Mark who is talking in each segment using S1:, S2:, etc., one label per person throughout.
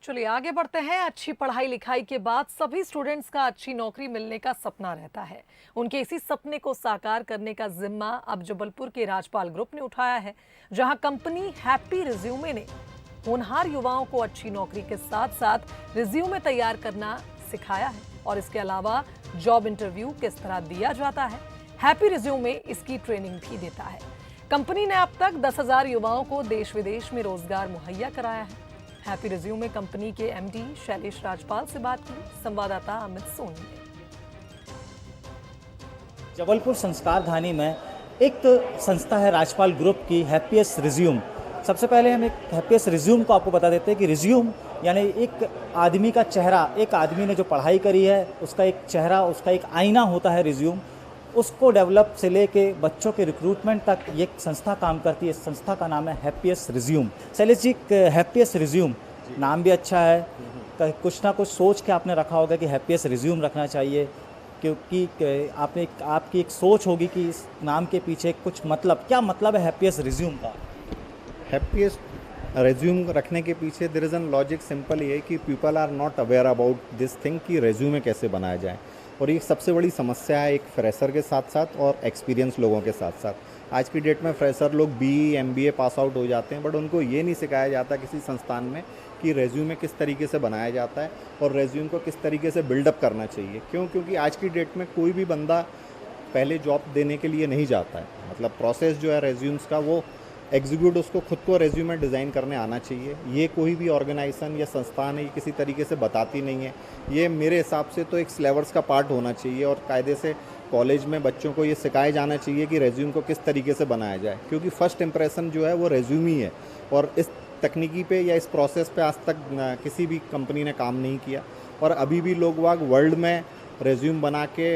S1: चलिए आगे बढ़ते हैं। अच्छी पढ़ाई लिखाई के बाद सभी स्टूडेंट्स का अच्छी नौकरी मिलने का सपना रहता है। उनके इसी सपने को साकार करने का जिम्मा अब जबलपुर के राजपाल ग्रुप ने उठाया है, जहां कंपनी हैप्पी रिज्यूमे ने होनहार युवाओं को अच्छी नौकरी के साथ साथ रिज्यूमे तैयार करना सिखाया है और इसके अलावा जॉब इंटरव्यू किस तरह दिया जाता है, हैप्पी रिज्यूमे इसकी ट्रेनिंग भी देता है। कंपनी ने अब तक 10,000 युवाओं को देश विदेश में रोजगार मुहैया कराया है। हैप्पी रिज्यूमे कंपनी के एमडी शैलेश राजपाल से बात की संवाददाता अमित सोनी ने।
S2: जबलपुर संस्कार धानी में एक संस्था है राजपाल ग्रुप की, हैप्पीएस्ट रिज्यूम। सबसे पहले हम एक हैप्पीएस्ट रिज्यूम को आपको बता देते हैं कि रिज्यूम यानी एक आदमी का चेहरा, एक आदमी ने जो पढ़ाई करी है उसका एक चेहरा, उसका एक आईना होता है रिज्यूम। उसको डेवलप से लेके बच्चों के रिक्रूटमेंट तक ये संस्था काम करती है। संस्था का नाम है happiest resume. Shailesh ji, happiest resume नाम भी अच्छा है, कुछ ना कुछ सोच के आपने रखा होगा कि हैप्पीएस्ट रिज्यूम रखना चाहिए, क्योंकि आपकी एक सोच होगी कि इस नाम के पीछे कुछ मतलब, क्या मतलब है हैप्पीएस्ट रिज्यूम का?
S3: हैप्पीएस्ट रेज्यूम रखने के पीछे there is an logic simple ये कि people are not aware about this thing कि रेज्यूमे कैसे बनाया जाए, और ये सबसे बड़ी समस्या है एक फ्रेशर के साथ साथ और एक्सपीरियंस लोगों के साथ साथ। आज की डेट में फ्रेशर लोग बीई एमबीए पास आउट हो जाते हैं, बट उनको ये नहीं सिखाया जाता किसी संस्थान में कि रेज्यूमे किस तरीके से बनाया जाता है और रेज्यूम को किस तरीके से बिल्डअप करना चाहिए। क्योंकि आज की डेट में कोई भी बंदा पहले जॉब देने के लिए नहीं जाता है। मतलब प्रोसेस जो है रेज्यूम्स का, वो एग्जीक्यूट उसको खुद को रेज्यूमे डिज़ाइन करने आना चाहिए। ये कोई भी ऑर्गेनाइजेशन या संस्थान है ये किसी तरीके से बताती नहीं है। ये मेरे हिसाब से तो एक सिलेबस का पार्ट होना चाहिए और कायदे से कॉलेज में बच्चों को ये सिखाया जाना चाहिए कि रेज्यूम को किस तरीके से बनाया जाए, क्योंकि फर्स्ट इंप्रेशन जो है वो रेज्यूम ही है। और इस तकनीकी पे या इस प्रोसेस पे आज तक किसी भी कंपनी ने काम नहीं किया, और अभी भी लोग वाग वर्ल्ड में रेज्यूम बना के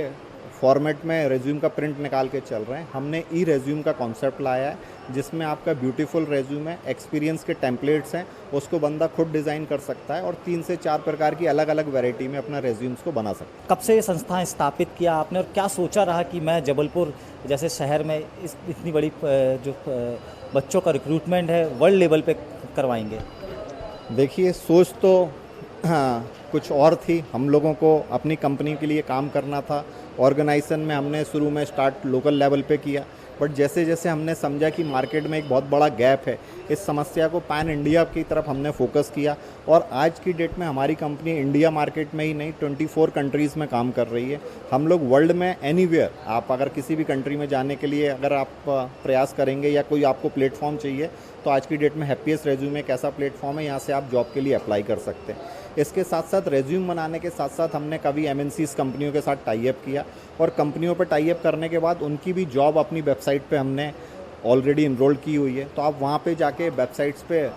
S3: फॉर्मेट में रेज्यूम का प्रिंट निकाल के चल रहे हैं। हमने ई रेज्यूम का कॉन्सेप्ट लाया है, जिसमें आपका ब्यूटीफुल रेज्यूम है, एक्सपीरियंस के टेम्पलेट्स हैं, उसको बंदा खुद डिज़ाइन कर सकता है और 3 से 4 प्रकार की अलग अलग वैरायटी में अपना रेज्यूम्स को बना सकता है।
S2: कब से ये संस्था स्थापित किया आपने और क्या सोचा रहा कि मैं जबलपुर जैसे शहर में इतनी बड़ी जो बच्चों का रिक्रूटमेंट है वर्ल्ड लेवल पे करवाएंगे?
S3: देखिए, सोच तो कुछ और थी। हम लोगों को अपनी कंपनी के लिए काम करना था। ऑर्गेनाइजेशन में हमने शुरू में स्टार्ट लोकल लेवल पे किया, बट जैसे जैसे हमने समझा कि मार्केट में एक बहुत बड़ा गैप है, इस समस्या को पैन इंडिया की तरफ हमने फोकस किया। और आज की डेट में हमारी कंपनी इंडिया मार्केट में ही नहीं 24 कंट्रीज़ में काम कर रही है। हम लोग वर्ल्ड में एनीवेयर, आप अगर किसी भी कंट्री में जाने के लिए अगर आप प्रयास करेंगे या कोई आपको प्लेटफॉर्म चाहिए, तो आज की डेट में हैप्पीएस्ट रेज्यूमे एक ऐसा प्लेटफॉर्म है, यहाँ से आप जॉब के लिए अप्लाई कर सकते हैं। इसके साथ साथ रेज्यूम बनाने के साथ साथ हमने कभी एमएनसीज कंपनियों के साथ टाई अप किया, और कंपनियों पर टाई अप करने के बाद उनकी भी जॉब अपनी वेबसाइट पे हमने ऑलरेडी इनरोल की हुई है। तो आप वहाँ पे जाके वेबसाइट्स पे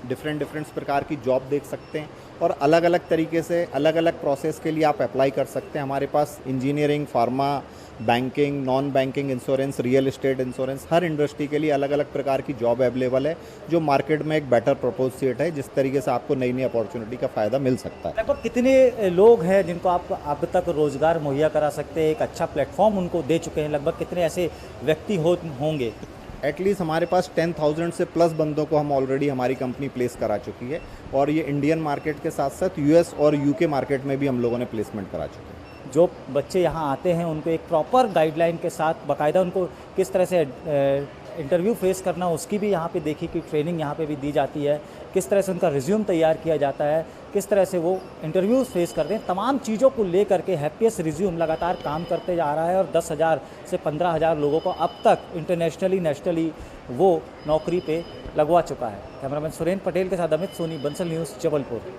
S3: डिफरेंट प्रकार की जॉब देख सकते हैं और अलग अलग तरीके से अलग अलग प्रोसेस के लिए आप अप्लाई कर सकते हैं। हमारे पास engineering, pharma, banking, non banking, insurance, real estate insurance, हर इंडस्ट्री के लिए अलग अलग प्रकार की जॉब अवेलेबल है, जो मार्केट में एक बेटर प्रपोज सेट है, जिस तरीके से आपको नई नई अपॉर्चुनिटी का फ़ायदा मिल सकता है।
S2: लगभग कितने लोग हैं जिनको आप अब तक रोजगार मुहैया करा सकते हैं, एक अच्छा प्लेटफॉर्म उनको दे चुके हैं? लगभग कितने ऐसे व्यक्ति होंगे?
S3: एटलीस्ट हमारे पास 10,000 से प्लस बंदों को हम ऑलरेडी हमारी कंपनी प्लेस करा चुकी है, और ये इंडियन मार्केट के साथ साथ यूएस और यूके मार्केट में भी हम लोगों ने प्लेसमेंट करा चुके हैं।
S2: जो बच्चे यहाँ आते हैं उनको एक प्रॉपर गाइडलाइन के साथ बाकायदा उनको किस तरह से इंटरव्यू फेस करना, उसकी भी यहाँ पे देखी कि ट्रेनिंग यहाँ पे भी दी जाती है, किस तरह से उनका रिज्यूम तैयार किया जाता है, किस तरह से वो इंटरव्यूज़ फेस करते हैं। तमाम चीज़ों को ले करके हैप्पीएस्ट रिज्यूम लगातार काम करते जा रहा है और 10,000 से 15,000 लोगों को अब तक इंटरनेशनली नेशनली वो नौकरी पे लगवा चुका है। कैमरामैन सुरेंद्र पटेल के साथ अमित सोनी, बंसल न्यूज़, जबलपुर।